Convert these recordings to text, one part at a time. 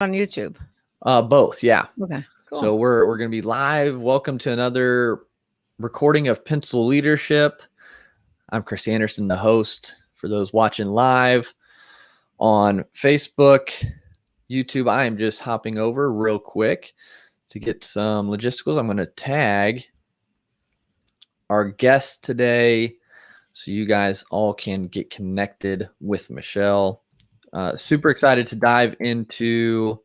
On YouTube? Both, yeah. Okay, cool. So we're going to be live. Welcome to another recording of Pencil Leadership. I'm Chris Anderson, the host. For those watching live on Facebook, YouTube, I am just hopping over real quick to get some logisticals. I'm going to tag our guest today so you guys all can get connected with Michelle. Super excited to dive into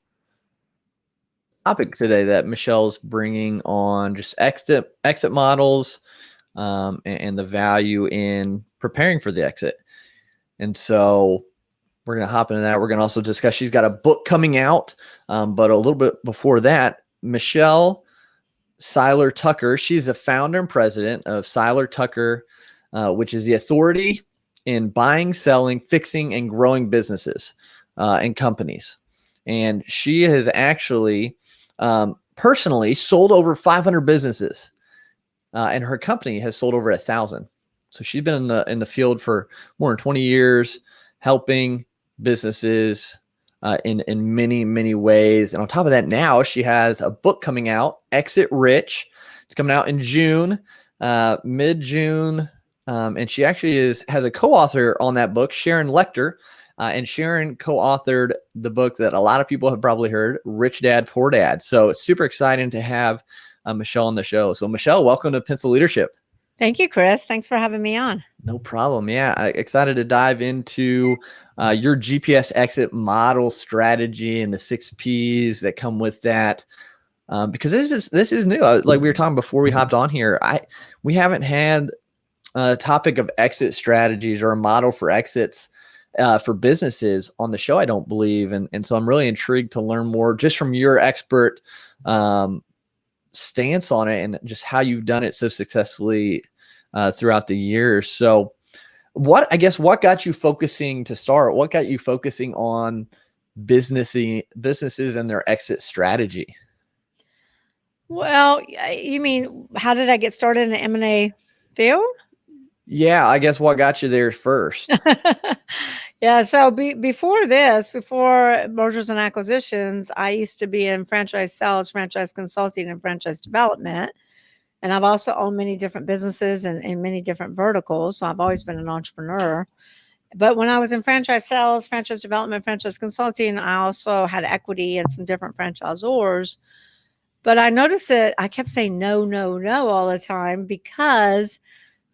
topic today that Michelle's bringing on, just exit models and the value in preparing for the exit. And so we're going to hop into that. We're going to also discuss, she's got a book coming out, but a little bit before that, Michelle Seiler Tucker, she's the founder and president of Seiler Tucker, which is the authority in buying, selling, fixing, and growing businesses and companies. And she has actually personally sold over 500 businesses, and her company has sold over 1,000. So she's been in the field for more than 20 years, helping businesses in many ways. And on top of that, now she has a book coming out, Exit Rich. It's coming out in June, mid-June, and she actually has a co-author on that book, Sharon Lecter. And Sharon co-authored the book that a lot of people have probably heard, Rich Dad, Poor Dad. So it's super exciting to have Michelle on the show. So Michelle, welcome to Pencil Leadership. Thank you, Chris. Thanks for having me on. No problem. Yeah, excited to dive into your GPS exit model strategy and the 6 Ps that come with that. Because this is new. Like we were talking before we hopped on here, we haven't had a topic of exit strategies or a model for exits for businesses on the show, I don't believe. And so I'm really intrigued to learn more just from your expert stance on it and just how you've done it so successfully throughout the years. So what got you focusing to start? What got you focusing on businesses and their exit strategy? Well, you mean, how did I get started in the M&A field? Yeah, I guess what got you there first? Yeah, so before mergers and acquisitions, I used to be in franchise sales, franchise consulting, and franchise development. And I've also owned many different businesses and many different verticals. So I've always been an entrepreneur. But when I was in franchise sales, franchise development, franchise consulting, I also had equity in some different franchisors. But I noticed that I kept saying no all the time because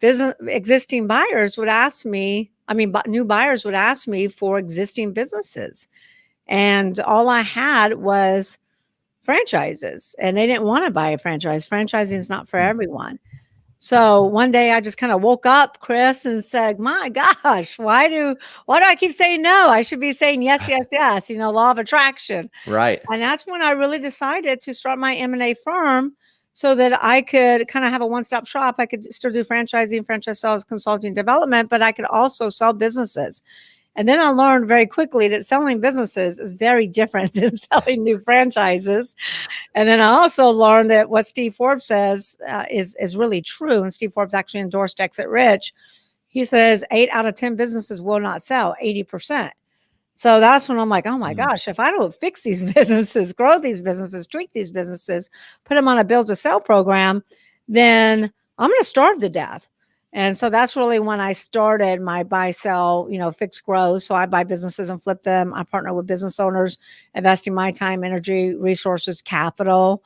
existing buyers would ask me, new buyers would ask me for existing businesses. And all I had was franchises, and they didn't want to buy a franchise. Franchising is not for everyone. So one day I just kind of woke up, Chris, and said, my gosh, why do I keep saying no? I should be saying yes, law of attraction. Right. And that's when I really decided to start my M&A firm so that I could kind of have a one-stop shop. I could still do franchising, franchise sales, consulting, development, but I could also sell businesses. And then I learned very quickly that selling businesses is very different than selling new franchises. And then I also learned that what Steve Forbes says is really true. And Steve Forbes actually endorsed Exit Rich. He says 8 out of 10 businesses will not sell, 80%. So that's when I'm like, oh my gosh, if I don't fix these businesses, grow these businesses, tweak these businesses, put them on a build to sell program, then I'm going to starve to death. And so that's really when I started my buy, sell, fix, grow. So I buy businesses and flip them. I partner with business owners, investing my time, energy, resources, capital,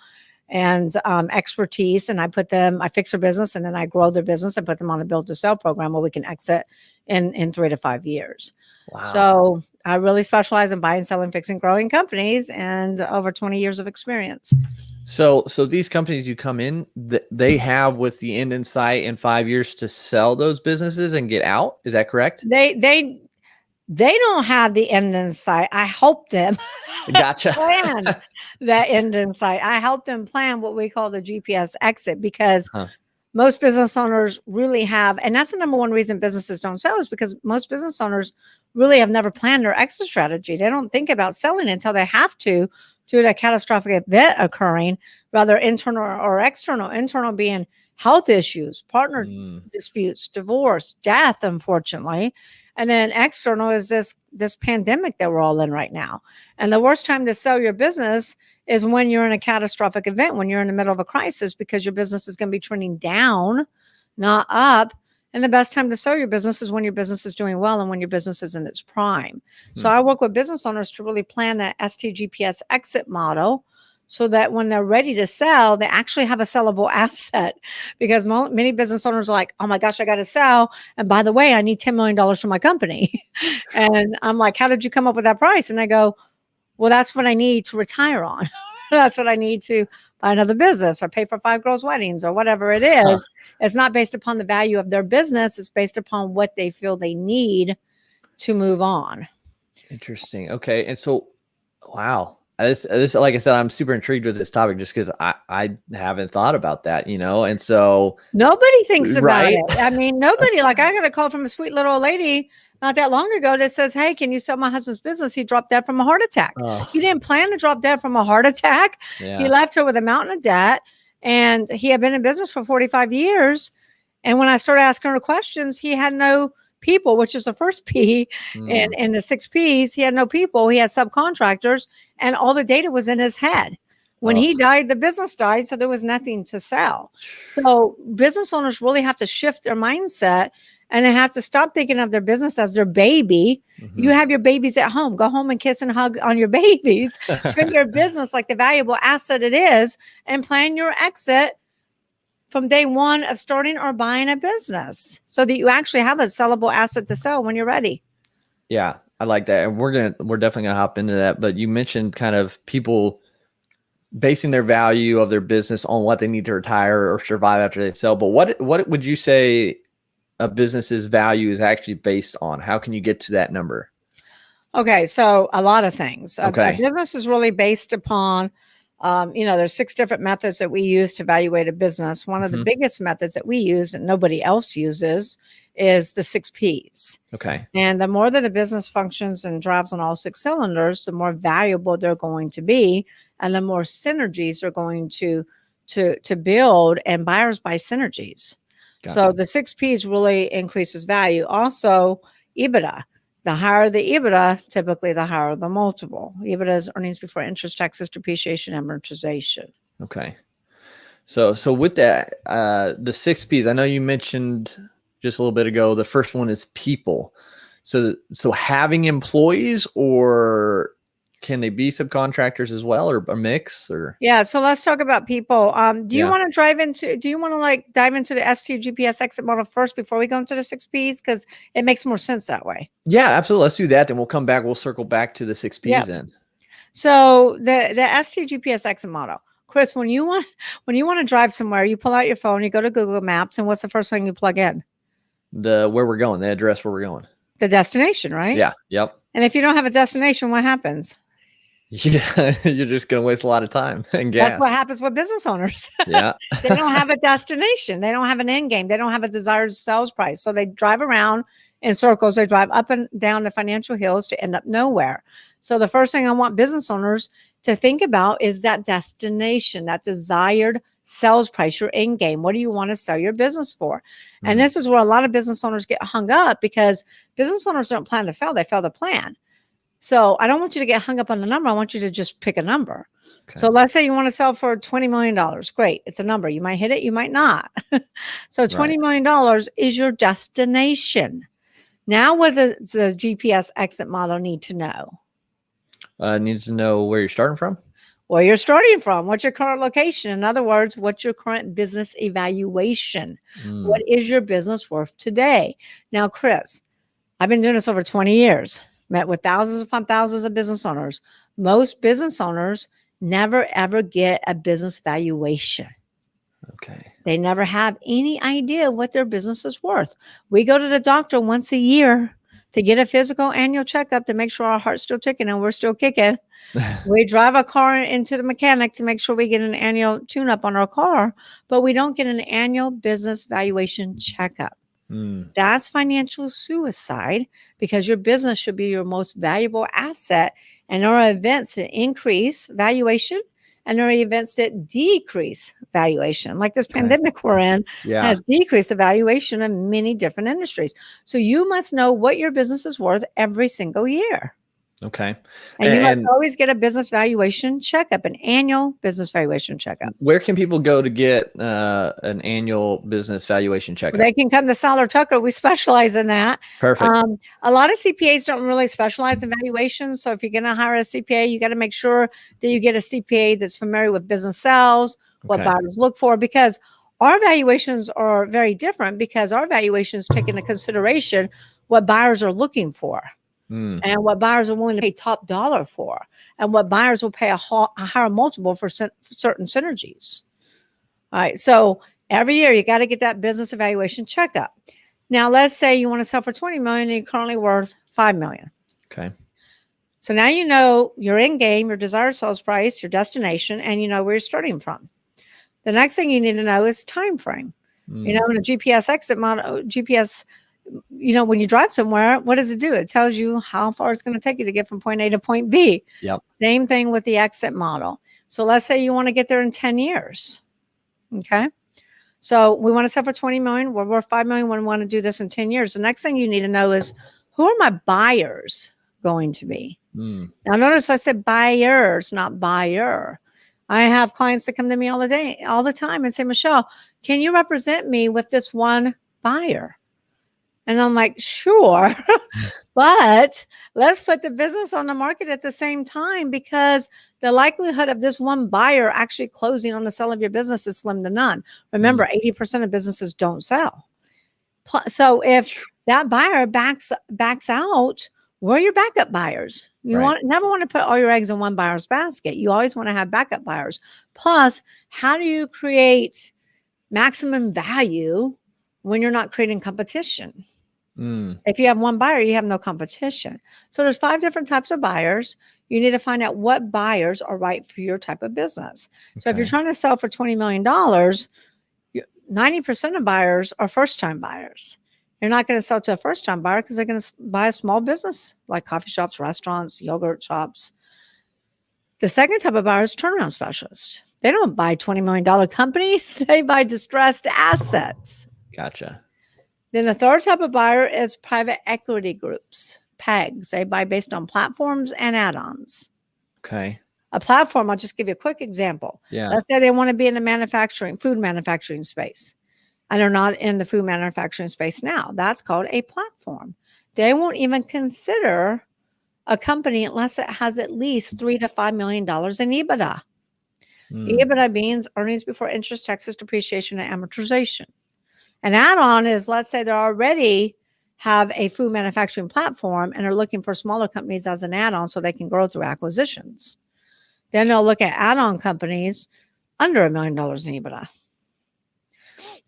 and expertise. And I fix their business, and then I grow their business and put them on a build to sell program where we can exit in 3 to 5 years. Wow. So I really specialize in buying, selling, fixing, growing companies, and over 20 years of experience. So these companies you come in, they have with the end in sight in 5 years to sell those businesses and get out. Is that correct? They don't have the end in sight. I help them Gotcha. plan that end in sight. I help them plan what we call the GPS exit, because most business owners really have, and that's the number one reason businesses don't sell, is because most business owners really have never planned their exit strategy. They don't think about selling until they have to due to a catastrophic event occurring, whether internal or external. Internal being health issues, partner disputes, divorce, death, unfortunately. And then external is this pandemic that we're all in right now. And the worst time to sell your business is when you're in a catastrophic event, when you're in the middle of a crisis, because your business is going to be trending down, not up. And the best time to sell your business is when your business is doing well and when your business is in its prime. So I work with business owners to really plan that STGPS exit model so that when they're ready to sell, they actually have a sellable asset. Because many business owners are like, oh my gosh, I got to sell. And by the way, I need $10 million for my company. And I'm like, how did you come up with that price? And I go, well, that's what I need to retire on. That's what I need to buy another business or pay for 5 girls' weddings or whatever it is. It's not based upon the value of their business. It's based upon what they feel they need to move on. Interesting. Okay. And so, wow. This, like I said, I'm super intrigued with this topic just because I haven't thought about that, and so nobody thinks about right? it. I mean, nobody. Like, I got a call from a sweet little old lady not that long ago that says, hey, can you sell my husband's business? He dropped dead from a heart attack. He didn't plan to drop dead from a heart attack. Yeah. He left her with a mountain of debt, and he had been in business for 45 years. And when I started asking her questions, he had no people, which is the first P and the 6 Ps. He had no people. He had subcontractors, and all the data was in his head. When he died, the business died, so there was nothing to sell. So business owners really have to shift their mindset, and they have to stop thinking of their business as their baby. You have your babies at home. Go home and kiss and hug on your babies. Treat your business like the valuable asset it is, and plan your exit from day one of starting or buying a business so that you actually have a sellable asset to sell when you're ready. Yeah, I like that. And we're definitely gonna hop into that. But you mentioned kind of people basing their value of their business on what they need to retire or survive after they sell. But what would you say a business's value is actually based on? How can you get to that number? Okay, so a lot of things. Okay. A business is really based upon, there's 6 different methods that we use to evaluate a business. One of the biggest methods that we use and nobody else uses is the 6 Ps. Okay. And the more that a business functions and drives on all 6 cylinders, the more valuable they're going to be, and the more synergies are going to build, and buyers buy synergies. Gotcha. So the 6 Ps really increases value. Also, EBITDA. The higher the EBITDA, typically the higher the multiple. EBITDA is earnings before interest, taxes, depreciation, amortization. Okay. So with that, the 6 Ps, I know you mentioned just a little bit ago, the first one is people. So having employees, or can they be subcontractors as well, or a mix? Or yeah, so let's talk about people. Do you want to dive into the STGPS exit model first before we go into the 6 Ps? Because it makes more sense that way. Yeah, absolutely. Let's do that. Then we'll come back. We'll circle back to the 6 Ps then. So the STGPS exit model. Chris, when you want to drive somewhere, you pull out your phone, you go to Google Maps, and what's the first thing you plug in? Where we're going, the address where we're going. The destination, right? Yeah. Yep. And if you don't have a destination, what happens? Yeah, you're just going to waste a lot of time and gas. That's what happens with business owners. Yeah. They don't have a destination. They don't have an end game. They don't have a desired sales price. So they drive around in circles. They drive up and down the financial hills to end up nowhere. So the first thing I want business owners to think about is that destination, that desired sales price, your end game. What do you want to sell your business for? And this is where a lot of business owners get hung up, because business owners don't plan to fail. They fail to plan. So I don't want you to get hung up on the number. I want you to just pick a number. Okay. So let's say you want to sell for $20 million. Great. It's a number. You might hit it. You might not. So $20 million is your destination. Now, what does the GPS exit model need to know? It needs to know where you're starting from. Where you're starting from. What's your current location? In other words, what's your current business evaluation? What is your business worth today? Now, Chris, I've been doing this over 20 years. Met with thousands upon thousands of business owners. Most business owners never, ever get a business valuation. Okay. They never have any idea what their business is worth. We go to the doctor once a year to get a physical annual checkup to make sure our heart's still ticking and we're still kicking. We drive a car into the mechanic to make sure we get an annual tune-up on our car, but we don't get an annual business valuation checkup. That's financial suicide, because your business should be your most valuable asset. And there are events that increase valuation, and there are events that decrease valuation. Like this Okay. pandemic we're in Yeah. has decreased the valuation of many different industries. So you must know what your business is worth every single year. Okay. And you must And always get a business valuation checkup, an annual business valuation checkup. where can people go to get an annual business valuation checkup? They can come to Seiler Tucker. We specialize in that. Perfect. A lot of CPAs don't really specialize in valuations. So if you're going to hire a CPA, you got to make sure that you get a CPA that's familiar with business sales, what Okay. buyers look for, because our valuations are very different, because our valuations take into consideration what buyers are looking for and what buyers are willing to pay top dollar for, and what buyers will pay a higher multiple for certain synergies. All right. So every year you got to get that business evaluation checkup. Now, let's say you want to sell for 20 million and you're currently worth 5 million. Okay. So now you know your end game, your desired sales price, your destination, and you know where you're starting from. The next thing you need to know is time frame. You know, in a GPS exit model, GPS, you know, when you drive somewhere, what does it do? It tells you how far it's going to take you to get from point A to point B. Yep. Same thing with the exit model. So let's say you want to get there in 10 years. Okay. So we want to sell for 20 million. We're worth 5 million. We want to do this in 10 years. The next thing you need to know is, who are my buyers going to be? Now notice I said buyers, not buyer. I have clients that come to me all the time and say, Michelle, can you represent me with this one buyer? And I'm like, sure, but let's put the business on the market at the same time, because the likelihood of this one buyer actually closing on the sale of your business is slim to none. Remember, 80% of businesses don't sell. So if that buyer backs out, where are your backup buyers? You never want to put all your eggs in one buyer's basket. You always want to have backup buyers. Plus, how do you create maximum value when you're not creating competition? If you have one buyer, you have no competition. So there's 5 different types of buyers. You need to find out what buyers are right for your type of business. So if you're trying to sell for $20 million, 90% of buyers are first-time buyers. You're not going to sell to a first-time buyer because they're going to buy a small business like coffee shops, restaurants, yogurt shops. The second type of buyer is turnaround specialists. They don't buy $20 million companies. They buy distressed assets. Gotcha. Then the third type of buyer is private equity groups, PEGs. They buy based on platforms and add-ons. Okay. A platform, I'll just give you a quick example. Yeah. Let's say they want to be in the food manufacturing space, and they're not in the food manufacturing space now. That's called a platform. They won't even consider a company unless it has at least $3 to $5 million in EBITDA. EBITDA means earnings before interest, taxes, depreciation, and amortization. An add-on is, let's say they already have a food manufacturing platform and are looking for smaller companies as an add-on so they can grow through acquisitions. Then they'll look at add-on companies under $1 million in EBITDA.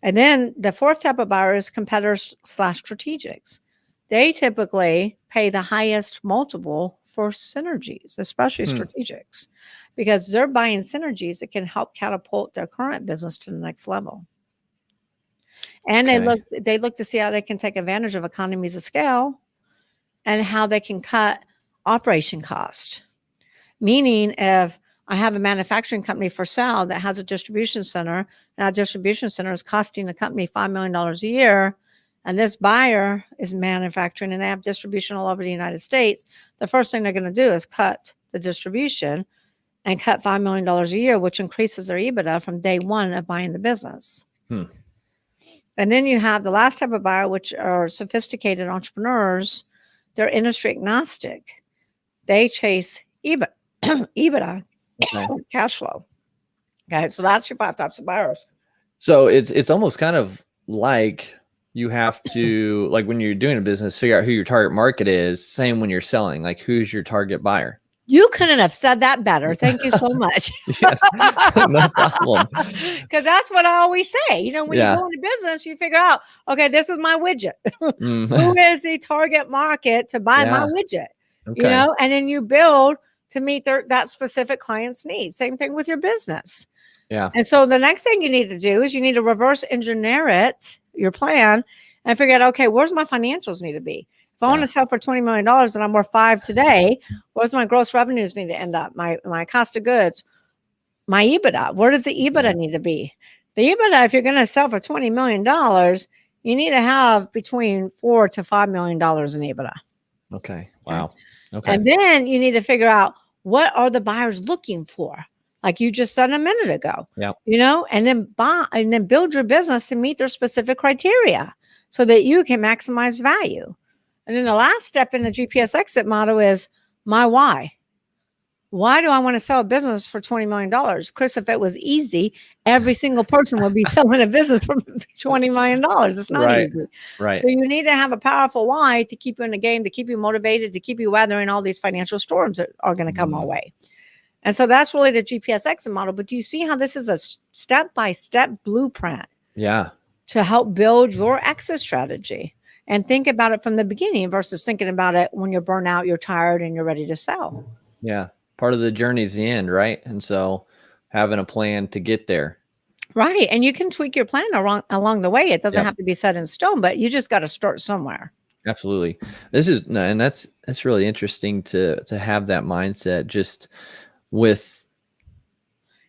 And then the fourth type of buyer is competitors/strategics. They typically pay the highest multiple for synergies, especially strategics, because they're buying synergies that can help catapult their current business to the next level. And they look to see how they can take advantage of economies of scale and how they can cut operation cost. Meaning, if I have a manufacturing company for sale that has a distribution center, and that distribution center is costing the company $5 million a year, and this buyer is manufacturing and they have distribution all over the United States, the first thing they're going to do is cut the distribution and cut $5 million a year, which increases their EBITDA from day one of buying the business. And then you have the last type of buyer, which are sophisticated entrepreneurs. They're industry agnostic. They chase EBITDA, cash flow. Okay, so that's your 5 types of buyers. So it's almost kind of like you have to, like when you're doing a business, figure out who your target market is. Same when you're selling, like who's your target buyer. You couldn't have said that better. Thank you so much. No problem. Because that's what I always say. You know, when you go into business, you figure out, okay, this is my widget. Who is the target market to buy my widget? Okay. You know, and then you build to meet that specific client's needs. Same thing with your business. Yeah. And so the next thing you need to do is you need to reverse engineer your plan, and figure out, okay, where's my financials need to be? If I want to sell for $20 million and I'm worth 5 today, where's my gross revenues need to end up? My cost of goods. my EBITDA. Where does the EBITDA need to be? The EBITDA, if you're going to sell for $20 million, you need to have between $4 to $5 million in EBITDA. Okay. Wow. Okay. And then you need to figure out, what are the buyers looking for? Like you just said a minute ago. Yeah. And then build your business to meet their specific criteria so that you can maximize value. And then the last step in the GPS exit model is my why. Why do I want to sell a business for $20 million? Chris, if it was easy, every single person would be selling a business for $20 million. It's not easy. Right. So you need to have a powerful why to keep you in the game, to keep you motivated, to keep you weathering all these financial storms that are going to come our way. And so that's really the GPS exit model. But do you see how this is a step-by-step blueprint? Yeah. To help build your exit strategy, and think about it from the beginning versus thinking about it when you're burnt out, you're tired, and you're ready to sell. Yeah. Part of the journey is the end, right? And so having a plan to get there. Right. And you can tweak your plan along the way. It doesn't have to be set in stone, but you just got to start somewhere. Absolutely. And that's really interesting to have that mindset just with.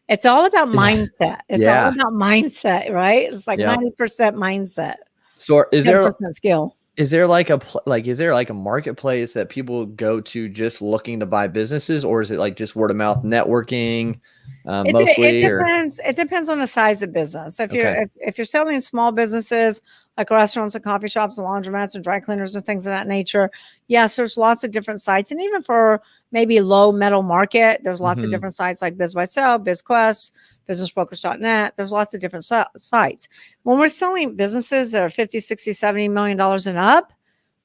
It's all about mindset. It's all about mindset, right? It's like 90% mindset. So is there skill? Is there like a marketplace that people go to just looking to buy businesses, or is it like just word of mouth networking mostly? It depends on the size of business. If you're selling small businesses like restaurants and coffee shops and laundromats and dry cleaners and things of that nature, yes, there's lots of different sites. And even for maybe low middle market, there's lots of different sites like BizBuySell, BizQuest, businessbrokers.net. There's lots of different sites. When we're selling businesses that are 50, 60, 70 million dollars and up,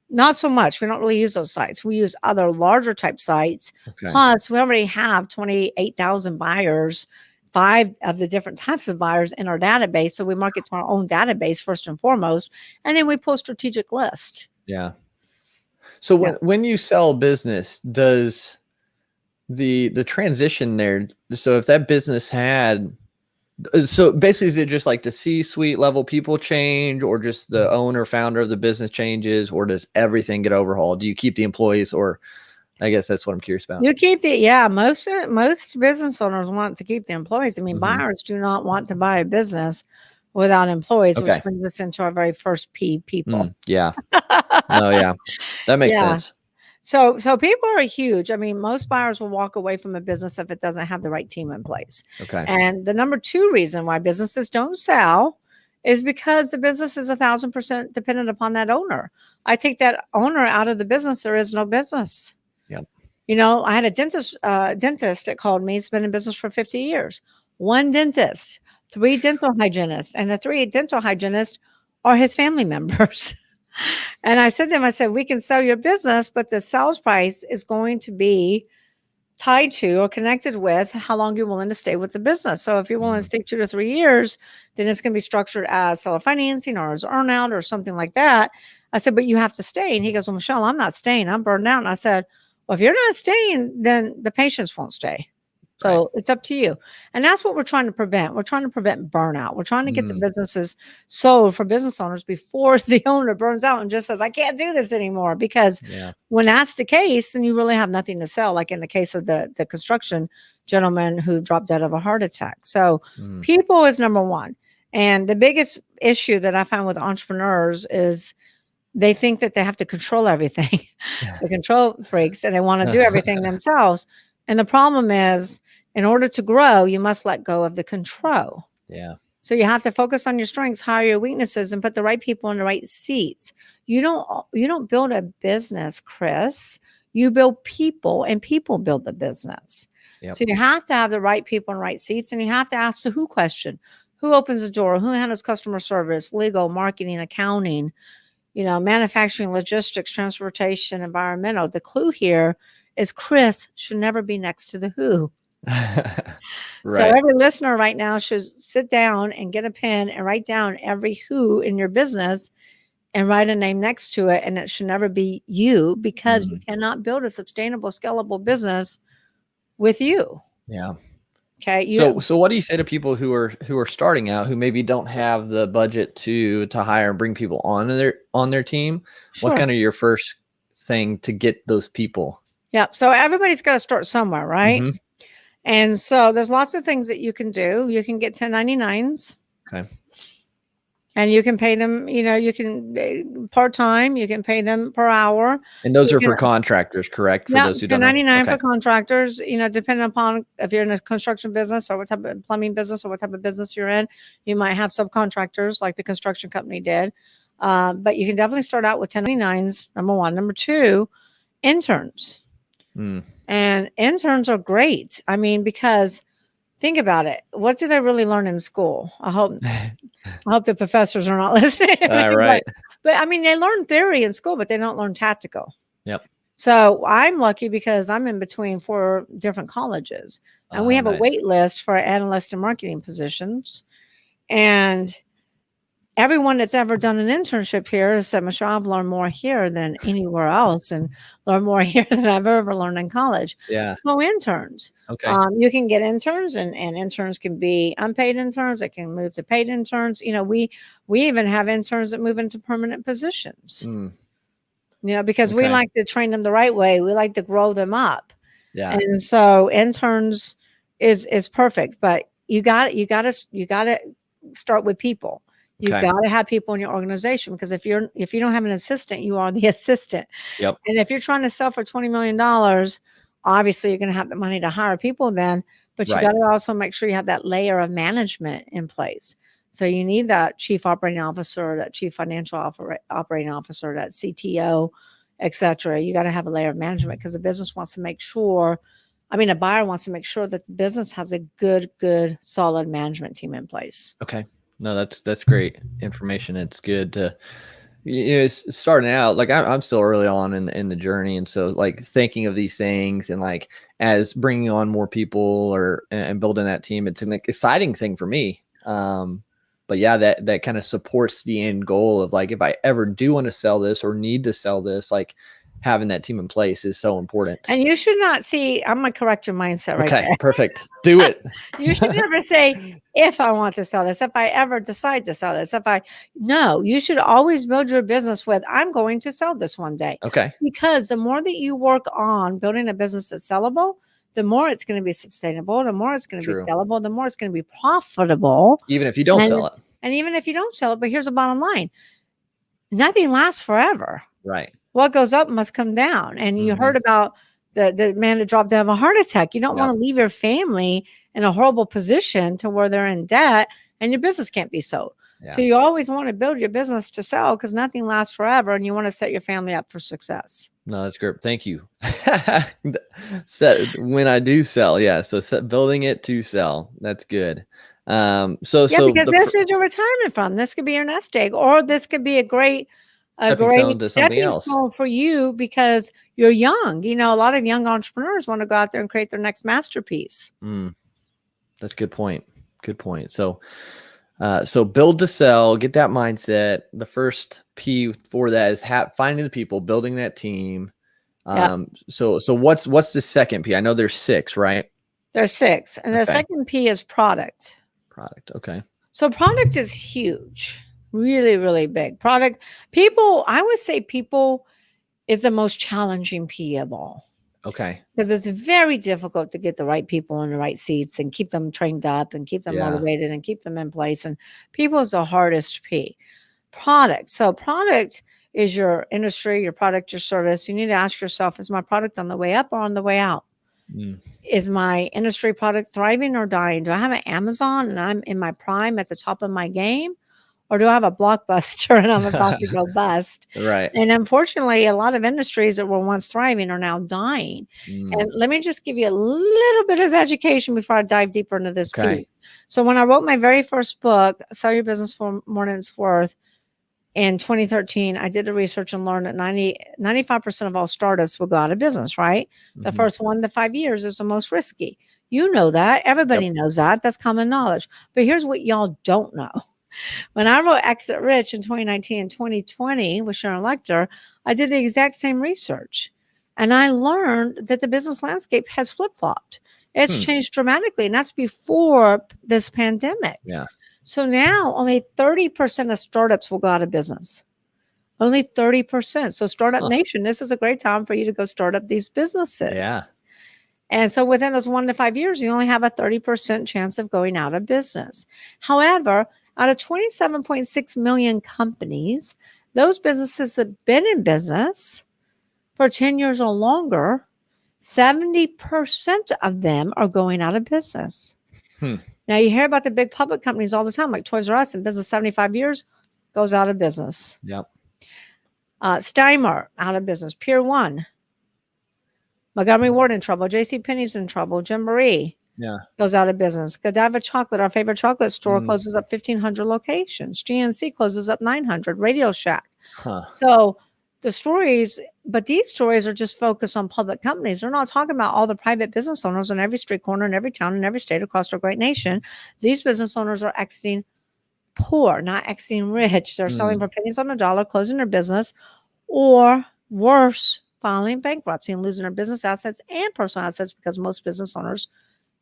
not so much. We don't really use those sites. We use other larger type sites. Plus, we already have 28,000 buyers, 5 of the different types of buyers in our database. So we market to our own database first and foremost, and then we post strategic list. Yeah. So when you sell a business, does the transition there, so if that business so basically, is it just like the C-suite level people change, or just the owner founder of the business changes, or does everything get overhauled? Do you keep the employees, or I guess that's what I'm curious about. You keep most business owners want to keep the employees. I mean, buyers do not want to buy a business without employees, which brings us into our very first P, people. That makes sense. So people are huge. I mean, most buyers will walk away from a business if it doesn't have the right team in place. And the number 2 reason why businesses don't sell is because the business is 1,000% dependent upon that owner. I take that owner out of the business, there is no business. I had a dentist that called me. He's been in business for 50 years. 1 dentist, 3 dental hygienists, and the 3 dental hygienists are his family members. And I said to him, we can sell your business, but the sales price is going to be tied to or connected with how long you're willing to stay with the business. So if you're willing to stay 2 to 3 years, then it's going to be structured as seller financing or as earnout or something like that. I said, but you have to stay. And he goes, well, Michelle, I'm not staying. I'm burned out. And I said, well, if you're not staying, then the patients won't stay. So it's up to you. And that's what we're trying to prevent. We're trying to prevent burnout. We're trying to get the businesses sold for business owners before the owner burns out and just says, I can't do this anymore. Because when that's the case, then you really have nothing to sell. Like in the case of the construction gentleman who dropped dead of a heart attack. So people is number 1. And the biggest issue that I find with entrepreneurs is they think that they have to control everything. They're control freaks and they want to do everything themselves. And the problem is, in order to grow, you must let go of the control. So you have to focus on your strengths, hire your weaknesses, and put the right people in the right seats. You don't build a business, Chris. You build people, and people build the business. So you have to have the right people in the right seats, and you have to ask the who question. Who opens the door? Who handles customer service, legal, marketing, accounting, manufacturing, logistics, transportation, environmental. The clue here is Chris should never be next to the who. So every listener right now should sit down and get a pen and write down every who in your business and write a name next to it. And it should never be you, because you cannot build a sustainable, scalable business with you. Okay. So what do you say to people who are starting out, who maybe don't have the budget to hire and bring people on their team? What's kind of your first thing to get those people? So everybody's got to start somewhere, right? And so there's lots of things that you can do. You can get 1099s. Okay. And you can pay them, you can part-time, you can pay them per hour. And those You are for can- contractors, correct? For Yeah, those who don't know. 1099 for Okay. contractors, depending upon if you're in a construction business or what type of plumbing business or what type of business you're in. You might have subcontractors like the construction company did. But you can definitely start out with 1099s, number one. Number two, interns. And interns are great. I mean, because think about it. What do they really learn in school? I hope the professors are not listening. Right. But I mean, they learn theory in school, but they don't learn tactical. Yep. So I'm lucky because I'm in between 4 different colleges, and we have a wait list for analyst and marketing positions. And everyone that's ever done an internship here has said, Michelle, I've learned more here than anywhere else, and learned more here than I've ever learned in college. Yeah. So interns. Okay. You can get interns, and interns can be unpaid interns. They can move to paid interns. We even have interns that move into permanent positions. Because we like to train them the right way. We like to grow them up. Yeah. And so interns is perfect, but you got to start with people. You got to have people in your organization, because if you don't have an assistant, you are the assistant. Yep. And if you're trying to sell for $20 million, obviously you're going to have the money to hire people then, but you got to also make sure you have that layer of management in place. So you need that chief operating officer, that chief financial operating officer, that CTO, et cetera. You got to have a layer of management, because the business wants to make sure, a buyer wants to make sure that the business has a good, solid management team in place. Okay. No, that's great information. It's good to, it's starting out, like I'm still early on in the journey. And so like thinking of these things, and like as bringing on more people and building that team, it's an exciting thing for me. But yeah, that kind of supports the end goal of like, if I ever do want to sell this or need to sell this, like having that team in place is so important. And you should not I'm going to correct your mindset right there. Okay, perfect. Do it. You should never say, if I want to sell this, if I ever decide to sell this, no, you should always build your business with, I'm going to sell this one day. Okay. Because the more that you work on building a business that's sellable, the more it's going to be sustainable, the more it's going to be scalable, the more it's going to be profitable. Even if you don't sell it. And even if you don't sell it, but here's the bottom line. Nothing lasts forever. Right. What goes up must come down. And you heard about the man that dropped dead of a heart attack. You don't want to leave your family in a horrible position to where they're in debt and your business can't be sold. Yeah. So you always want to build your business to sell, because nothing lasts forever, and you want to set your family up for success. No, that's great. Thank you. When I do sell. Yeah. So building it to sell. That's good. So because this is your retirement fund. This could be your nest egg, or this could be a great stepping stone for you, because you're young. A lot of young entrepreneurs want to go out there and create their next masterpiece. That's a good point. Good point. So build to sell, get that mindset. The first P for that is finding the people, building that team. So what's the second P? I know there's 6, right? There's 6. And the second P is product. Product. Okay. So product is huge. Really, really big. Product. People, I would say people is the most challenging P of all. Okay. Because it's very difficult to get the right people in the right seats and keep them trained up and keep them motivated and keep them in place. And people is the hardest P. Product. So product is your industry, your product, your service. You need to ask yourself, is my product on the way up or on the way out? Is my industry product thriving or dying? Do I have an Amazon and I'm in my prime at the top of my game? Or do I have a Blockbuster and I'm about to go bust? Right. And unfortunately, a lot of industries that were once thriving are now dying. And let me just give you a little bit of education before I dive deeper into this piece. So when I wrote my very first book, Sell Your Business for More Than It's Worth, in 2013, I did the research and learned that 95% of all startups will go out of business, right? The first 1 to 5 years is the most risky. You know that. Everybody knows that. That's common knowledge. But here's what y'all don't know. When I wrote Exit Rich in 2019 and 2020 with Sharon Lechter, I did the exact same research. And I learned that the business landscape has flip-flopped. It's changed dramatically. And that's before this pandemic. Yeah. So now only 30% of startups will go out of business. Only 30%. So Startup Nation, this is a great time for you to go start up these businesses. Yeah. And so within those 1 to 5 years, you only have a 30% chance of going out of business. However, out of 27.6 million companies, those businesses that have been in business for 10 years or longer, 70% of them are going out of business. Now, you hear about the big public companies all the time, like Toys R Us, in business 75 years, goes out of business. Yep. Steimer, out of business. Pier 1. Montgomery Ward in trouble. JCPenney's in trouble. Jim Marie goes out of business. Godiva Chocolate, our favorite chocolate store, closes up 1,500 locations. GNC closes up 900. Radio Shack. So the stories, but these stories are just focused on public companies. They're not talking about all the private business owners in every street corner, in every town, in every state across our great nation. These business owners are exiting poor, not exiting rich. They're selling for pennies on the dollar, closing their business, or worse, filing bankruptcy and losing their business assets and personal assets, because most business owners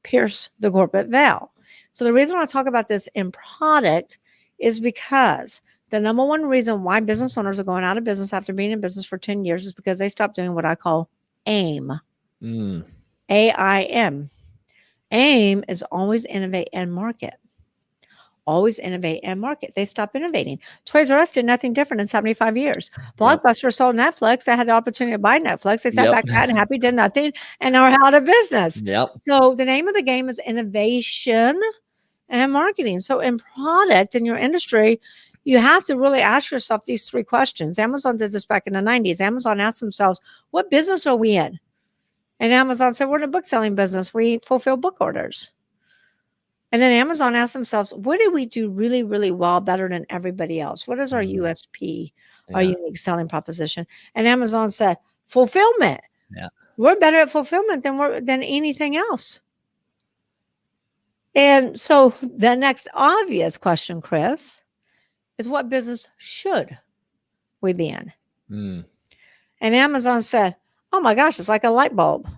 pierce the corporate veil. So the reason I talk about this in product is because the number one reason why business owners are going out of business after being in business for 10 years is because they stopped doing what I call AIM. AIM. AIM is always innovate and market. Always innovate and market. They stopped innovating. Toys R Us did nothing different in 75 years. Blockbuster sold Netflix. They had the opportunity to buy Netflix. They sat back fat and happy, did nothing, and are out of business. So the name of the game is innovation and marketing. So in product, in your industry, you have to really ask yourself these three questions. Amazon did this back in the 90s. Amazon asked themselves, what business are we in? And Amazon said, we're in a book selling business. We fulfill book orders. And then Amazon asked themselves, what do we do really, really well, better than everybody else? What is our USP, our unique selling proposition? And Amazon said, fulfillment. We're better at fulfillment than anything else. And so the next obvious question, Chris, is what business should we be in? And Amazon said, oh my gosh, it's like a light bulb.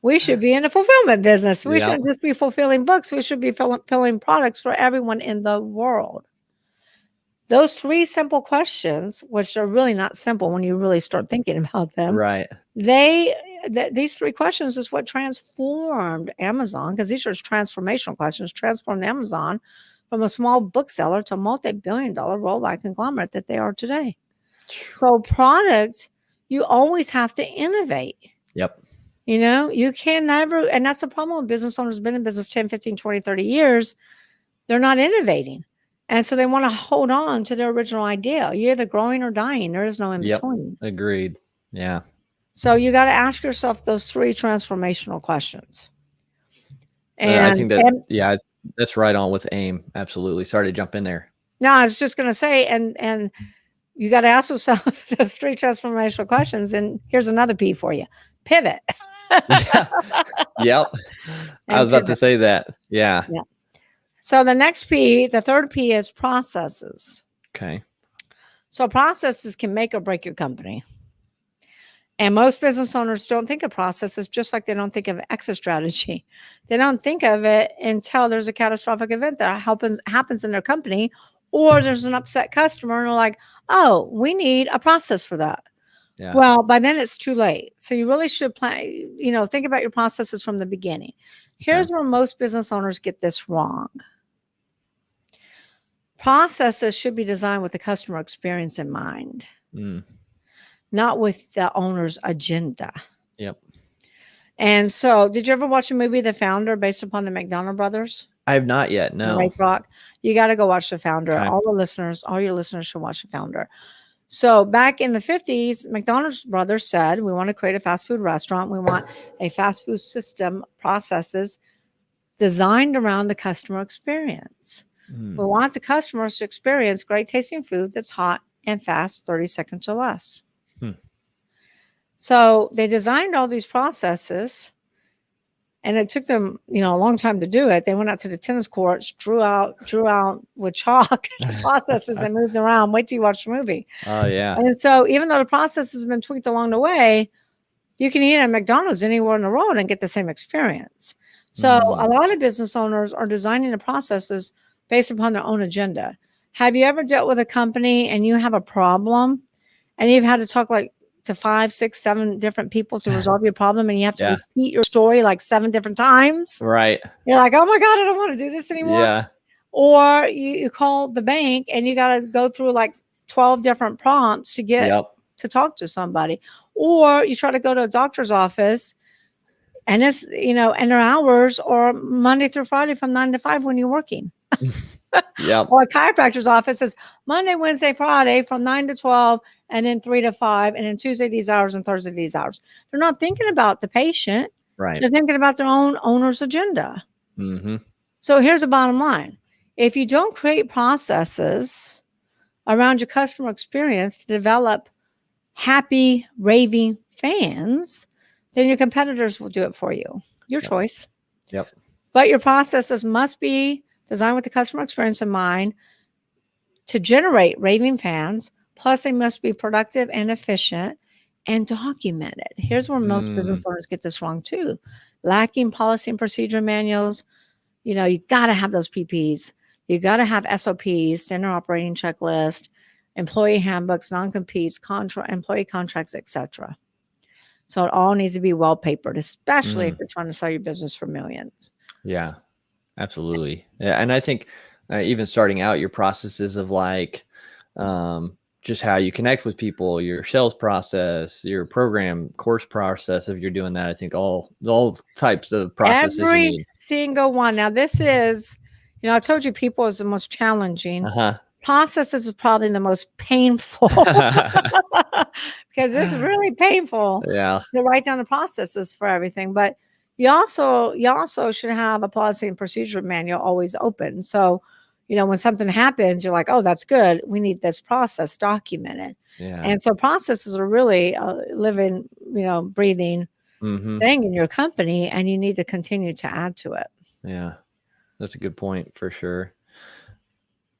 We should be in a fulfillment business. We shouldn't just be fulfilling books. We should be fulfilling products for everyone in the world. Those three simple questions, which are really not simple when you really start thinking about them. These three questions is what transformed Amazon, because these are transformational questions, transformed Amazon from a small bookseller to a multi-billion-dollar worldwide conglomerate that they are today. So product, you always have to innovate. You know, you can never, and that's the problem with business owners who've been in business 10, 15, 20, 30 years. They're not innovating. And so they want to hold on to their original idea. You're either growing or dying. There is no in between. Agreed. So you got to ask yourself those three transformational questions. And I think that, that's right on with AIM. Absolutely. Sorry to jump in there. No, I was just going to say, and you got to ask yourself those three transformational questions. And here's another P for you. Pivot. I was about to say that. So the next P, the third P, is processes. So processes can make or break your company. And most business owners don't think of processes, just like they don't think of exit strategy. They don't think of it until there's a catastrophic event that happens in their company, or there's an upset customer and they're like, oh, we need a process for that. Well, by then it's too late. So you really should plan, think about your processes from the beginning. Here's where most business owners get this wrong. Processes should be designed with the customer experience in mind, not with the owner's agenda. And so, did you ever watch a movie, The Founder, based upon the McDonald brothers? I have not yet. No. Ray Kroc? You got to go watch The Founder. All your listeners should watch The Founder. So back in the 50s, McDonald's brothers said, we want to create a fast food restaurant. We want a fast food system, processes designed around the customer experience. We want the customers to experience great tasting food that's hot and fast, 30 seconds or less. So they designed all these processes, and it took them, a long time to do it. They went out to the tennis courts, drew out with chalk processes and moved around. Wait till you watch the movie. And so even though the process has been tweaked along the way, you can eat at McDonald's anywhere in the world and get the same experience. So a lot of business owners are designing the processes based upon their own agenda. Have you ever dealt with a company and you have a problem and you've had to talk like to 5, 6, 7 different people to resolve your problem, and you have to Yeah. repeat your story like 7 different times. Right. You're like, oh my God, I don't want to do this anymore. Yeah. Or you call the bank and you got to go through like 12 different prompts to get to talk to somebody. Or you try to go to a doctor's office and it's, and their hours are Monday through Friday from 9 to 5 when you're working. Or a chiropractor's office is Monday, Wednesday, Friday from 9 to 12 and then 3 to 5 and then Tuesday these hours and Thursday these hours. They're not thinking about the patient. Right. They're thinking about their own owner's agenda. Mm-hmm. So here's the bottom line. If you don't create processes around your customer experience to develop happy, raving fans, then your competitors will do it for you. Your choice. Yep. But your processes must be designed with the customer experience in mind to generate raving fans. Plus, they must be productive and efficient and documented. Here's where most business owners get this wrong too. Lacking policy and procedure manuals. You got to have those PPs. You got to have SOPs, standard operating checklist, employee handbooks, non-competes, employee contracts, etc. So it all needs to be well papered, especially if you're trying to sell your business for millions. Yeah, absolutely. Yeah, and I think even starting out, your processes of like just how you connect with people, your sales process, your program course process, if you're doing that, I think all types of processes you Every need. single one. Now, this is, I told you people is the most challenging. Processes is probably the most painful because it's really painful to write down the processes for everything. But you also should have a policy and procedure manual always open. So, when something happens, you're like, oh, that's good. We need this process documented. Yeah. And so processes are really a living, breathing thing in your company, and you need to continue to add to it. Yeah, that's a good point for sure.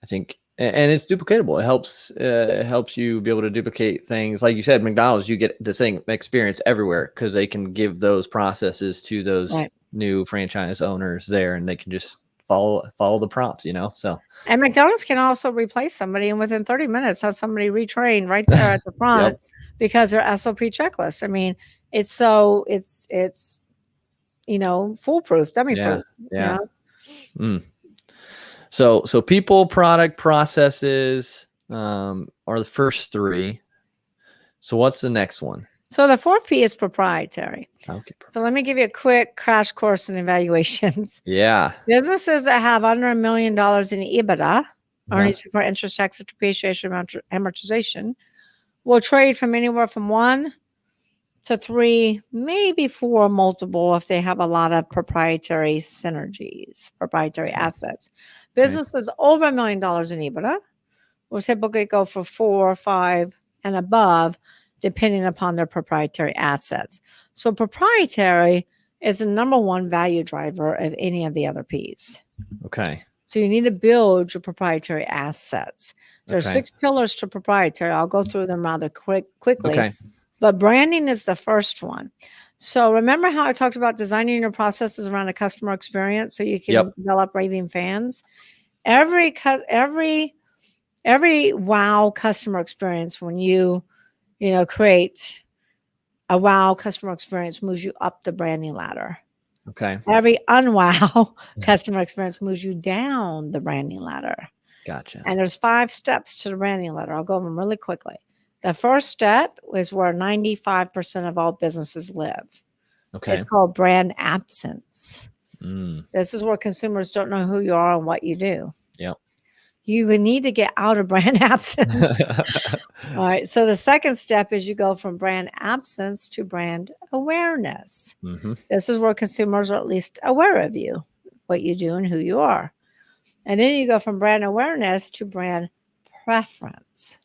I think, and it's duplicatable. It helps you be able to duplicate things. Like you said, McDonald's, you get the same experience everywhere because they can give those processes to those new franchise owners there, and they can just follow the prompts, so. And McDonald's can also replace somebody and within 30 minutes have somebody retrained right there at the front because their SOP checklist. I mean, it's foolproof, dummy proof. Yeah. So people, product, processes are the first 3. So what's the next one? So the 4th P is proprietary. Okay. So let me give you a quick crash course in evaluations. Yeah. Businesses that have under $1 million in EBITDA, earnings before interest, tax, depreciation, amortization, will trade from anywhere from 1 to 3, maybe 4 multiple if they have a lot of proprietary synergies, proprietary assets. Businesses over $1 million in EBITDA will typically go for 4 or 5 and above, depending upon their proprietary assets. So proprietary is the number one value driver of any of the other P's. Okay. So you need to build your proprietary assets. There's 6 pillars to proprietary. I'll go through them rather quickly. Okay. But branding is the first one. So remember how I talked about designing your processes around a customer experience so you can develop raving fans? Every wow customer experience, when you create a wow customer experience, moves you up the branding ladder. Okay. Every unwow customer experience moves you down the branding ladder. Gotcha. And there's 5 steps to the branding ladder. I'll go over them really quickly. The first step is where 95% of all businesses live. Okay. It's called brand absence. This is where consumers don't know who you are and what you do. Yep. You need to get out of brand absence. All right. So the second step is you go from brand absence to brand awareness. This is where consumers are at least aware of you, what you do and who you are. And then you go from brand awareness to brand preference.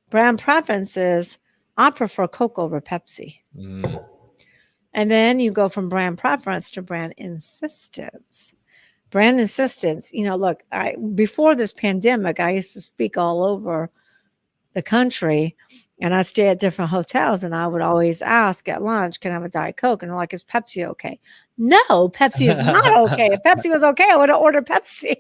Brand preference is, I prefer Coke over Pepsi. And then you go from brand preference to brand insistence. Brand insistence, look, before this pandemic, I used to speak all over the country and I stay at different hotels and I would always ask at lunch, can I have a Diet Coke? And they're like, is Pepsi okay? No, Pepsi is not okay. If Pepsi was okay, I would have ordered Pepsi.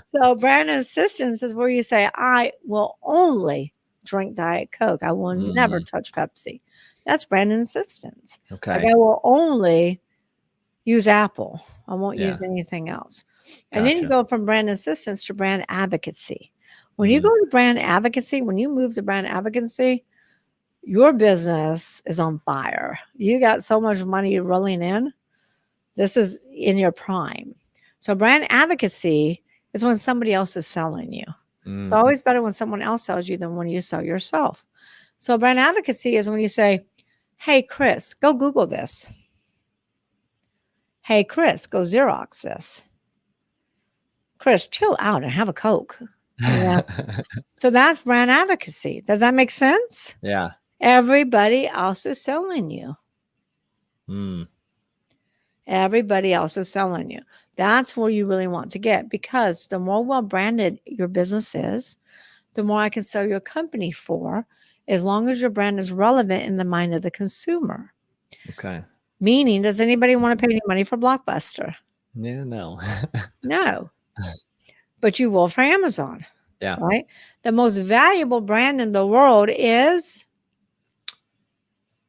So brand insistence is where you say, I will only drink Diet Coke. I will never touch Pepsi. That's brand insistence. Okay. Like I will only use Apple. I won't Yeah. use anything else. And then you Gotcha. go from brand insistence to brand advocacy. When you go to brand advocacy, when you move to brand advocacy, your business is on fire. You got so much money rolling in. This is in your prime. So brand advocacy is when somebody else is selling you. It's always better when someone else sells you than when you sell yourself. So brand advocacy is when you say, hey, Chris, go Google this. Hey, Chris, go Xerox this. Chris, chill out and have a Coke. Yeah. So that's brand advocacy. Does that make sense? Yeah. Everybody else is selling you. Everybody else is selling you. That's where you really want to get, because the more well-branded your business is, the more I can sell your company for, as long as your brand is relevant in the mind of the consumer. Okay. Meaning, does anybody want to pay any money for Blockbuster? Yeah, no. No. But you will for Amazon. Yeah. Right? The most valuable brand in the world is?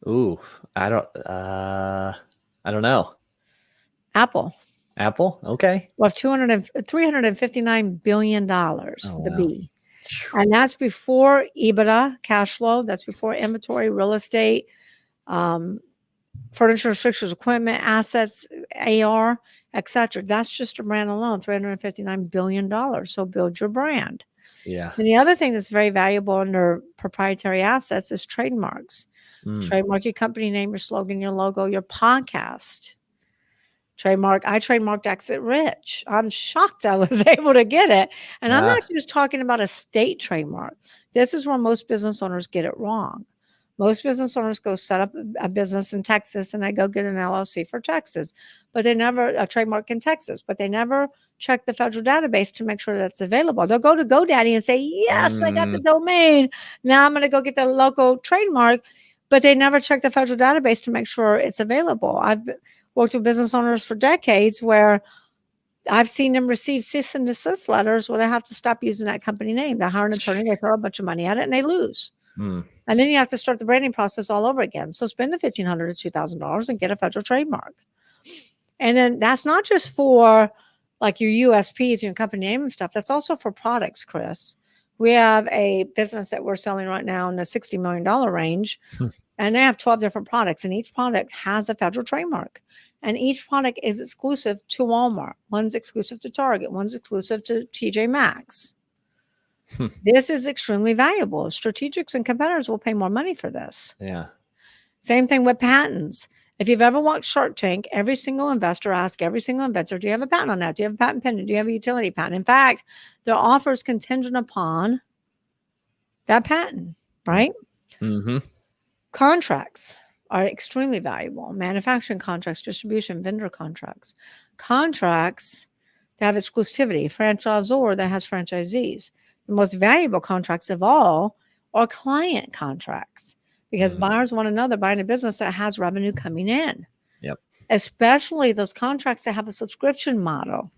Ooh, I don't know. Apple. Apple? Okay. Well, $359 billion with a B. And that's before EBITDA, cash flow. That's before inventory, real estate, furniture, fixtures, equipment, assets, AR, etc. That's just a brand alone, $359 billion. So build your brand. Yeah. And the other thing that's very valuable under proprietary assets is trademarks. Trademark your company name, your slogan, your logo, your podcast. I trademarked Exit Rich. I'm shocked I was able to get it. And I'm not just talking about a state trademark. This is where most business owners get it wrong. Most business owners go set up a business in Texas and they go get an LLC for Texas, but they never a trademark in Texas, but they never check the federal database to make sure that's available. They'll go to GoDaddy and say, yes, I got the domain. Now I'm going to go get the local trademark, but they never check the federal database to make sure it's available. I've worked with business owners for decades where I've seen them receive cease and desist letters where they have to stop using that company name. They hire an attorney, they throw a bunch of money at it, and they lose. And then you have to start the branding process all over again. So spend the $1,500 to $2,000 and get a federal trademark. And then that's not just for like your USPs, your company name and stuff. That's also for products, Chris. We have a business that we're selling right now in the $60 million range. And they have 12 different products, and each product has a federal trademark. And each product is exclusive to Walmart. One's exclusive to Target. One's exclusive to TJ Maxx. This is extremely valuable. Strategics and competitors will pay more money for this. Yeah. Same thing with patents. If you've ever watched Shark Tank, every single investor asks every single investor, do you have a patent on that? Do you have a patent pending? Do you have a utility patent? In fact, their offer is contingent upon that patent, right? Contracts are extremely valuable. Manufacturing contracts, distribution, vendor contracts. Contracts that have exclusivity. Franchisor that has franchisees. The most valuable contracts of all are client contracts, because buyers want to know they're buying a business that has revenue coming in. Yep. Especially those contracts that have a subscription model.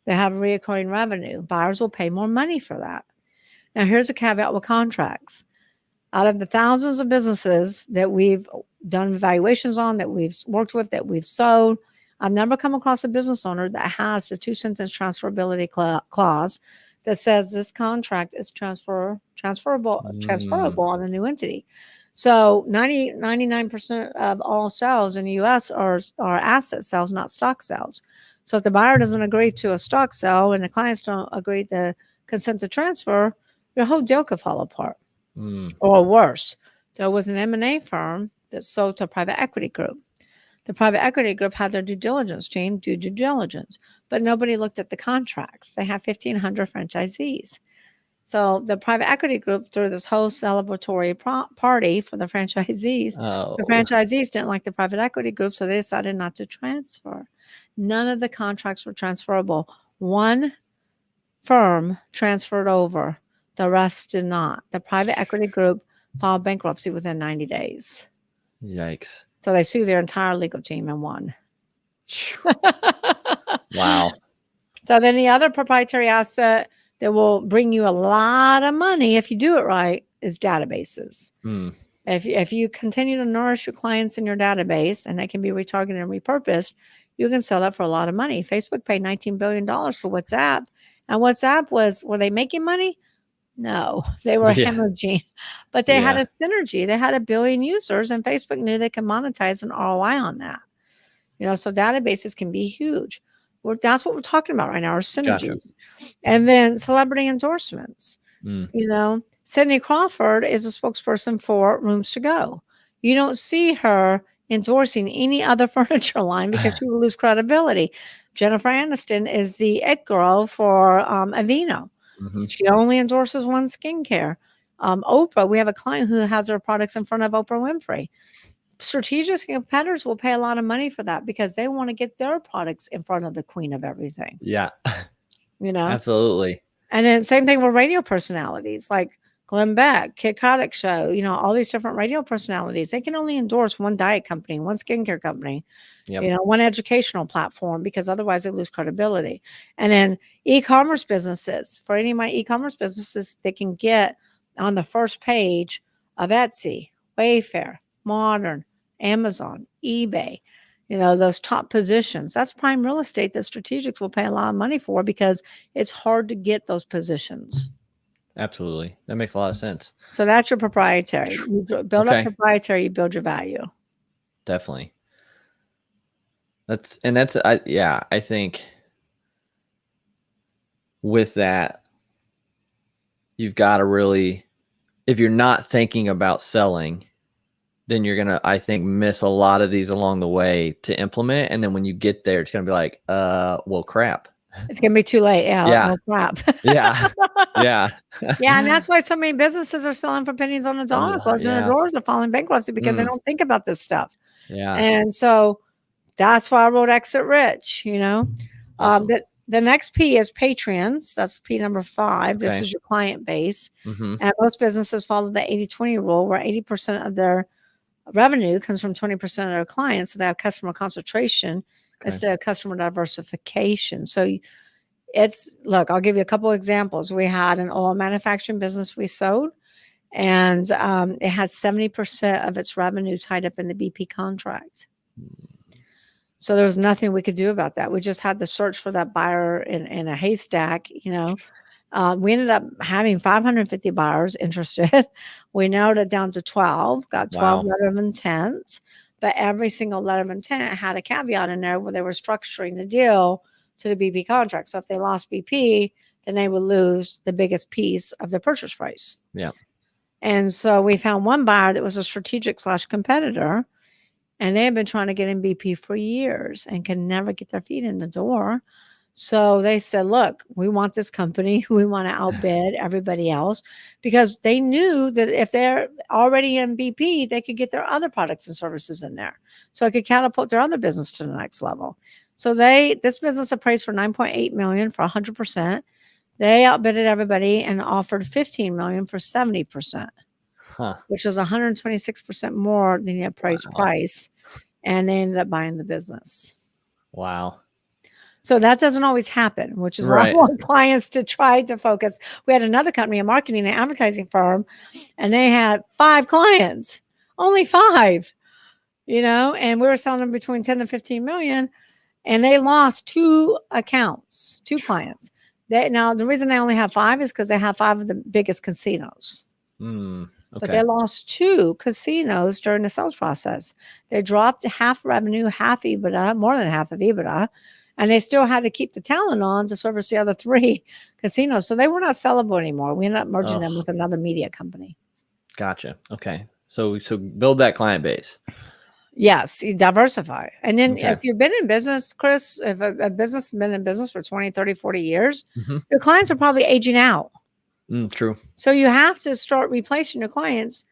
They have recurring revenue. Buyers will pay more money for that. Now, here's a caveat with contracts. Out of the thousands of businesses that we've done evaluations on, that we've worked with, that we've sold, I've never come across a business owner that has a 2-sentence transferability clause that says this contract is transferable on a new entity. So 99% of all sales in the U.S. are asset sales, not stock sales. So if the buyer doesn't agree to a stock sale and the clients don't agree to consent to transfer, your whole deal could fall apart. Or worse, there was an M&A firm that sold to a private equity group. The private equity group had their due diligence team do due diligence, but nobody looked at the contracts. They have 1,500 franchisees. So the private equity group threw this whole celebratory party for the franchisees. The franchisees didn't like the private equity group, so they decided not to transfer. None of the contracts were transferable. One firm transferred over. The rest did not. The private equity group filed bankruptcy within 90 days. Yikes. So they sued their entire legal team and won. Wow. So then the other proprietary asset that will bring you a lot of money if you do it right is databases. Mm. If you continue to nourish your clients in your database, and they can be retargeted and repurposed, you can sell that for a lot of money. Facebook paid $19 billion for WhatsApp. And WhatsApp were they making money? No, they were Yeah. hemorrhaging, but they had Yeah. a synergy. They had 1 billion users, and Facebook knew they could monetize an ROI on that. So databases can be huge. That's what we're talking about right now, are Gotcha. synergies. And then celebrity endorsements. Mm. Cindy Crawford is a spokesperson for Rooms to Go. You don't see her endorsing any other furniture line because she will lose credibility. Jennifer Aniston is the it girl for Aveeno. Mm-hmm. She only endorses one skincare. Oprah, we have a client who has her products in front of Oprah Winfrey. Strategic competitors will pay a lot of money for that because they want to get their products in front of the queen of everything. Yeah. Absolutely. And then same thing with radio personalities like Glenn Beck, Kid Craddock Show, all these different radio personalities. They can only endorse one diet company, one skincare company, one educational platform, because otherwise they lose credibility. And then e-commerce businesses, for any of my e-commerce businesses, they can get on the first page of Etsy, Wayfair, Modern, Amazon, eBay, those top positions. That's prime real estate that strategics will pay a lot of money for because it's hard to get those positions. Absolutely. That makes a lot of sense. So that's your proprietary. You build up proprietary, you build your value. Definitely. I think with that, you've got to really, if you're not thinking about selling, then you're going to, I think, miss a lot of these along the way to implement. And then when you get there, it's going to be like, well, crap. It's going to be too late. Yeah. Oh, crap. Yeah. Yeah. Yeah. And that's why so many businesses are selling for pennies on the dollar, closing their doors, or filing bankruptcy because they don't think about this stuff. Yeah. And so that's why I wrote Exit Rich, Awesome. The next P is Patreons. That's P number 5. Okay. This is your client base. Mm-hmm. And most businesses follow the 80-20 rule, where 80% of their revenue comes from 20% of their clients. So they have customer concentration instead of customer diversification. So I'll give you a couple of examples. We had an oil manufacturing business we sold, and it had 70% of its revenue tied up in the BP contract. So there was nothing we could do about that. We just had to search for that buyer in a haystack, We ended up having 550 buyers interested. We narrowed it down to 12, got 12 letter of intent, but every single letter of intent had a caveat in there where they were structuring the deal to the BP contract. So if they lost BP, then they would lose the biggest piece of the purchase price. Yeah. And so we found one buyer that was a strategic / competitor, and they had been trying to get in BP for years and can never get their feet in the door. So they said, look, we want this company. We want to outbid everybody else, because they knew that if they're already in BP, they could get their other products and services in there. So it could catapult their other business to the next level. So this business appraised for $9.8 million for 100%. They outbidded everybody and offered $15 million for 70%. Which was 126% more than the appraised price. And they ended up buying the business. Wow. So that doesn't always happen, which is why I want clients to try to focus. We had another company, a marketing and advertising firm, and they had 5 clients, only 5, and we were selling them between 10 and 15 million, and they lost 2 accounts, 2 clients. Now, the reason they only have 5 is because they have 5 of the biggest casinos. Okay. But they lost 2 casinos during the sales process. They dropped half revenue, half EBITDA, more than half of EBITDA, and they still had to keep the talent on to service the other 3 casinos. So they were not sellable anymore. We ended up merging them with another media company. Gotcha. Okay. So build that client base. Yes, you diversify. And then if you've been in business, Chris, if a business has been in business for 20, 30, 40 years, your clients are probably aging out. True. So you have to start replacing your clients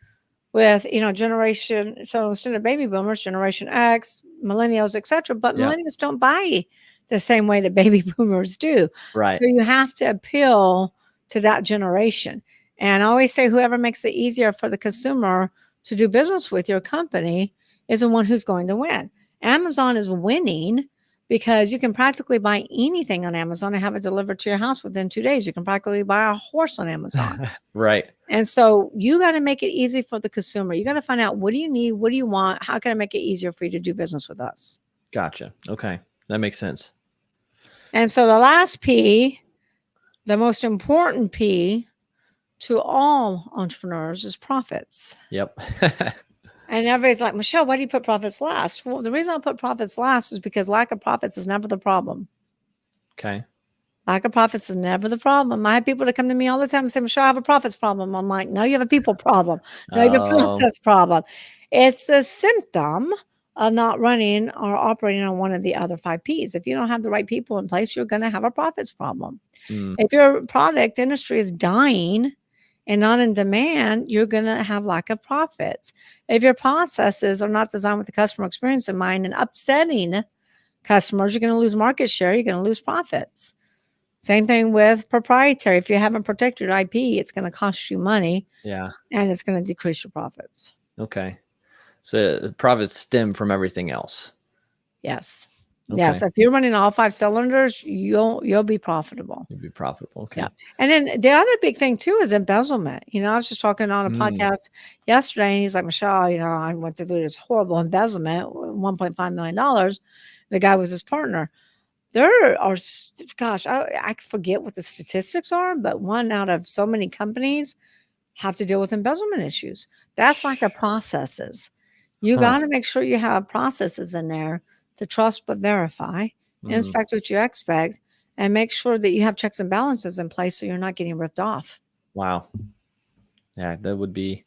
with, generation. So instead of baby boomers, Generation X, millennials, etc. But millennials don't buy the same way that baby boomers do. Right. So you have to appeal to that generation. And I always say, whoever makes it easier for the consumer to do business with your company is the one who's going to win. Amazon is winning because you can practically buy anything on Amazon and have it delivered to your house within 2 days. You can practically buy a horse on Amazon. Right. And so you got to make it easy for the consumer. You got to find out, what do you need? What do you want? How can I make it easier for you to do business with us? Gotcha. Okay. That makes sense. And so the last P, the most important P to all entrepreneurs, is profits. Yep. And everybody's like, Michelle, why do you put profits last? Well, the reason I put profits last is because lack of profits is never the problem. Okay. Lack of profits is never the problem. I have people that come to me all the time and say, Michelle, I have a profits problem. I'm like, no, you have a people problem. No, you have a process problem. It's a symptom of not running or operating on one of the other 5 Ps. If you don't have the right people in place, you're going to have a profits problem. If your product industry is dying and not in demand, you're going to have lack of profits. If your processes are not designed with the customer experience in mind and upsetting customers, you're going to lose market share. You're going to lose profits. Same thing with proprietary. If you haven't protected your IP, it's going to cost you money. Yeah. And it's going to decrease your profits. Okay. So profits stem from everything else. Yes. Okay. Yeah. So if you're running all 5 cylinders, you'll be profitable. You'll be profitable. Okay. Yeah. And then the other big thing too is embezzlement. I was just talking on a podcast yesterday, and he's like, Michelle, I went through this horrible embezzlement, $1.5 million. The guy was his partner. There are, gosh, I forget what the statistics are, but 1 out of so many companies have to deal with embezzlement issues. That's like the processes. You got to make sure you have processes in there to trust but verify, inspect what you expect, and make sure that you have checks and balances in place so you're not getting ripped off. Wow. Yeah, that would be.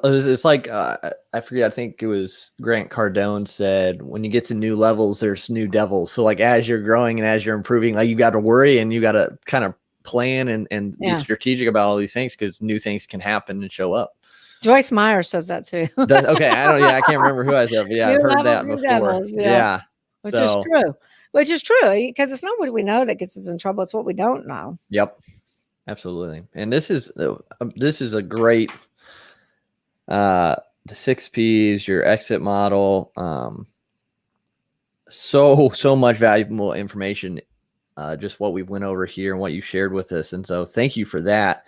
It's like, I forget, I think it was Grant Cardone said, when you get to new levels, there's new devils. So like, as you're growing and as you're improving, like, you got to worry and you got to kind of plan and be strategic about all these things, because new things can happen and show up. Joyce Meyer says that too. Okay. I can't remember who I said, but yeah, I've heard that before. Devils, yeah. Which is true. Because it's not what we know that gets us in trouble. It's what we don't know. Yep. Absolutely. And this is a great, the 6 Ps, your exit model, so much valuable information, just what we've went over here and what you shared with us. And so thank you for that.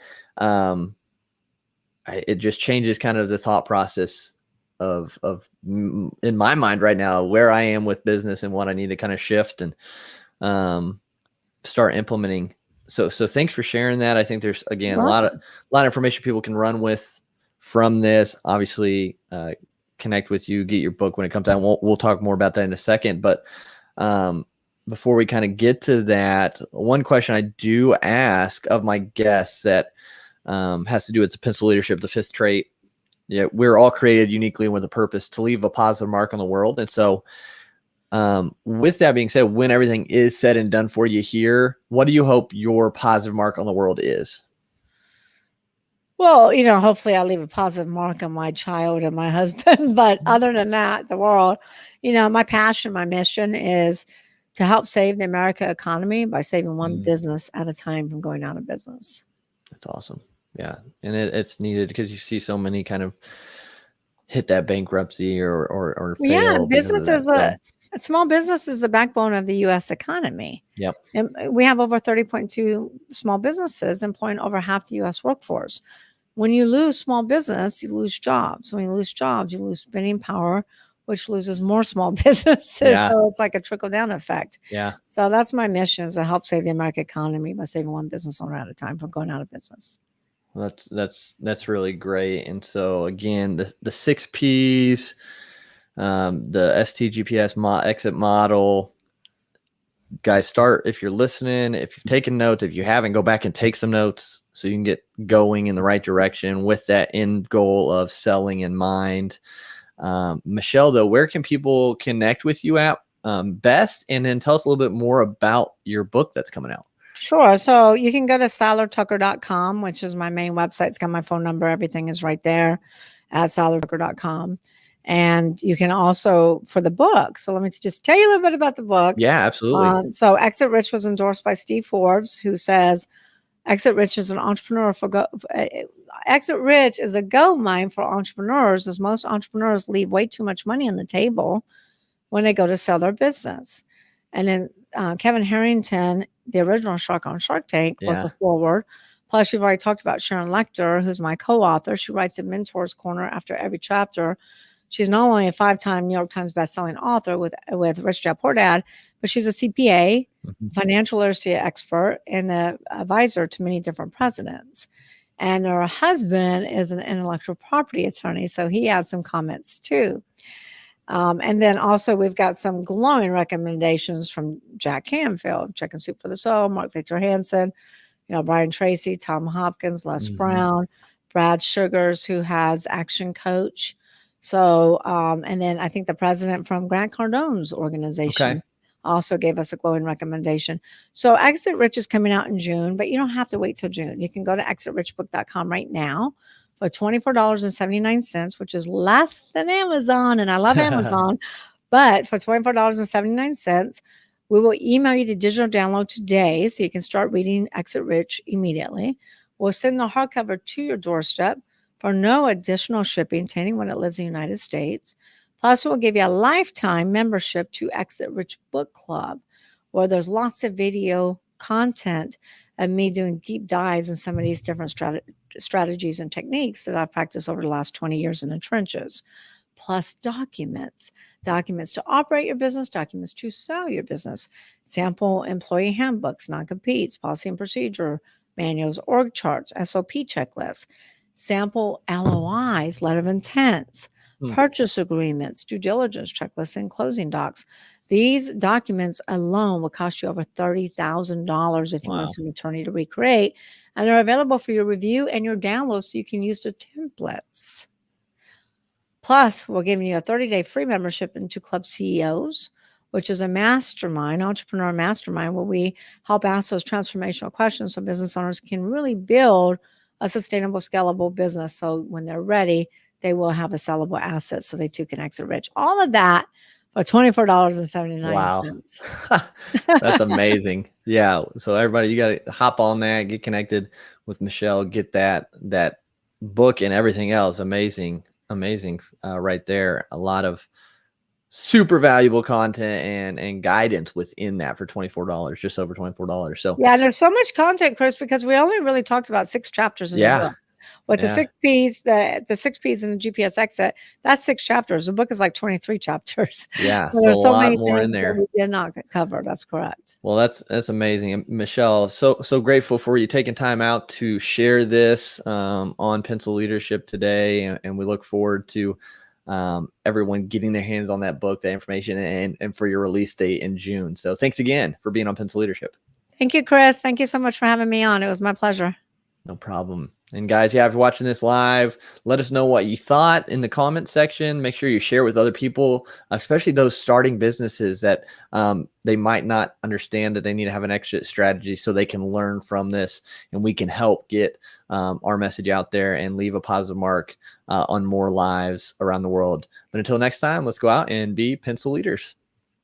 It just changes kind of the thought process of in my mind right now, where I am with business and what I need to kind of shift and start implementing. So thanks for sharing that. I think there's, again, a lot of information people can run with from this. Obviously, connect with you, get your book when it comes out. We'll talk more about that in a second. But before we kind of get to that, one question I do ask of my guests that has to do with the pencil leadership, the 5th trait. Yeah, we're all created uniquely with a purpose to leave a positive mark on the world. And so with that being said, when everything is said and done for you here, what do you hope your positive mark on the world is? Well, hopefully I leave a positive mark on my child and my husband. But other than that, the world, my passion, my mission is to help save the American economy by saving one business at a time from going out of business. That's awesome. Yeah. And it's needed, because you see so many kind of hit that bankruptcy or fail. Yeah, small business is the backbone of the U.S. economy. Yep. And we have over 30.2 small businesses employing over half the U.S. workforce. When you lose small business, you lose jobs. When you lose jobs, you lose spending power, which loses more small businesses. Yeah. So it's like a trickle-down effect. Yeah. So that's my mission, is to help save the American economy by saving one business owner at a time from going out of business. Well, that's really great. And so again, the 6 Ps, the STGPS exit model, guys, if you're listening, if you've taken notes, if you haven't, go back and take some notes so you can get going in the right direction with that end goal of selling in mind. Michelle, though, where can people connect with you at best? And then tell us a little bit more about your book that's coming out. Sure. So you can go to seilertucker.com, which is my main website. It's got my phone number. Everything is right there at seilertucker.com. And you can also, for the book, so let me just tell you a little bit about the book. Yeah, absolutely. So Exit Rich was endorsed by Steve Forbes, who says, Exit Rich is an entrepreneur Exit Rich is a gold mine for entrepreneurs, as most entrepreneurs leave way too much money on the table when they go to sell their business. And then Kevin Harrington, the original Shark on Shark Tank, wrote Yeah. the foreword. Plus, you've already talked about Sharon Lecter, who's my co-author. She writes the Mentors Corner after every chapter. She's not only a 5-time New York Times bestselling author with Rich Dad Poor Dad, but she's a CPA, financial literacy expert, and an advisor to many different presidents. And her husband is an intellectual property attorney, so he has some comments too. And then also we've got some glowing recommendations from Jack Canfield, Chicken Soup for the Soul, Mark Victor Hansen, Brian Tracy, Tom Hopkins, Les Brown, Brad Sugars, who has Action Coach. So, and then I think the president from Grant Cardone's organization also gave us a glowing recommendation. So Exit Rich is coming out in June, but you don't have to wait till June. You can go to exitrichbook.com right now for $24.79, which is less than Amazon. And I love Amazon, but for $24.79, we will email you the digital download today so you can start reading Exit Rich immediately. We'll send the hardcover to your doorstep for no additional shipping to anyone that lives in the United States. Plus, we'll give you a lifetime membership to Exit Rich Book Club, where there's lots of video content of me doing deep dives in some of these different strategies and techniques that I've practiced over the last 20 years in the trenches. Plus documents to operate your business, documents to sell your business, sample employee handbooks, non-competes, policy and procedure manuals, org charts, SOP checklists, sample LOIs, letter of intents, purchase agreements, due diligence checklists, and closing docs. These documents alone will cost you over $30,000 if you want some attorney to recreate, and they're available for your review and your download so you can use the templates. Plus, we're giving you a 30-day free membership into Club CEOs, which is a mastermind, entrepreneur mastermind, where we help ask those transformational questions so business owners can really build a sustainable, scalable business. So when they're ready, they will have a sellable asset so they too can exit rich. All of that for $24.79. Wow. That's amazing. Yeah. So everybody, you got to hop on that, get connected with Michelle, get that book and everything else. Amazing right there. A lot of super valuable content and guidance within that for $24, just over $24. So yeah, there's so much content, Chris, because we only really talked about 6 chapters in the book. With the 6 P's, the 6 P's in the GPS exit, that's 6 chapters. The book is like 23 chapters. Yeah, so there's a so lot many more in things there. that we did not cover. That's correct. Well, that's amazing, and Michelle. So grateful for you taking time out to share this on Pencil Leadership today, and we look forward to everyone getting their hands on that book, that information, and for your release date in June. So thanks again for being on Pencil Leadership. Thank you, Chris. Thank you so much for having me on. It was my pleasure. No problem. And guys, if you're watching this live, let us know what you thought in the comment section. Make sure you share with other people, especially those starting businesses that they might not understand that they need to have an exit strategy so they can learn from this, and we can help get our message out there and leave a positive mark on more lives around the world. But until next time, let's go out and be pencil leaders.